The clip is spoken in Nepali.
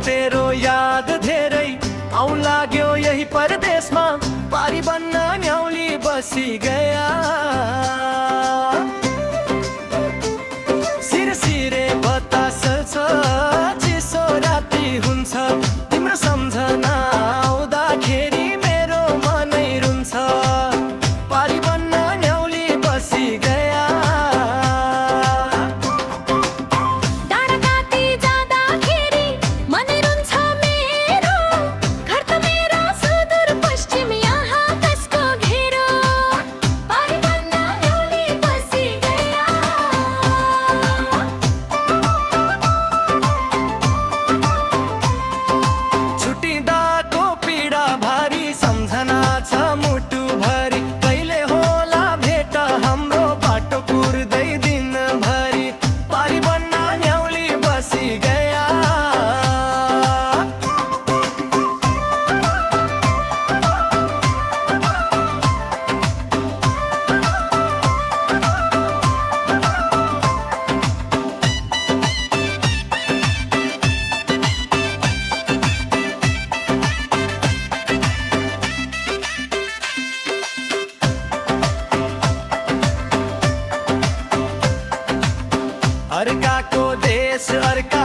तेरो याद धेरै आउँ लाग्यो यही परदेशमा पारी बन्न न्याउली बसी गया सिरसिरे बतास छ चिसो राति हुन्छ तिम्रो सम्झना आउँदाखेरि मेरो मनै रुन्छ पारी बन्न न्याउली बसी गया डाँडा काटी जाँदाखेरि मनै रुन्छ मेरो घर त मेरो सुदूर पश्चिम यहाँ कसको घेरो पारी बन्न न्याउली बसी गया छुटिँदाको पीडा भारी सम्झना छ मुटु भरि कहिले होला भेट हाम्रो बाटो कुर्दै दिनभरि पारी बन्न न्याउली बसी गया अर्काको देश अर्का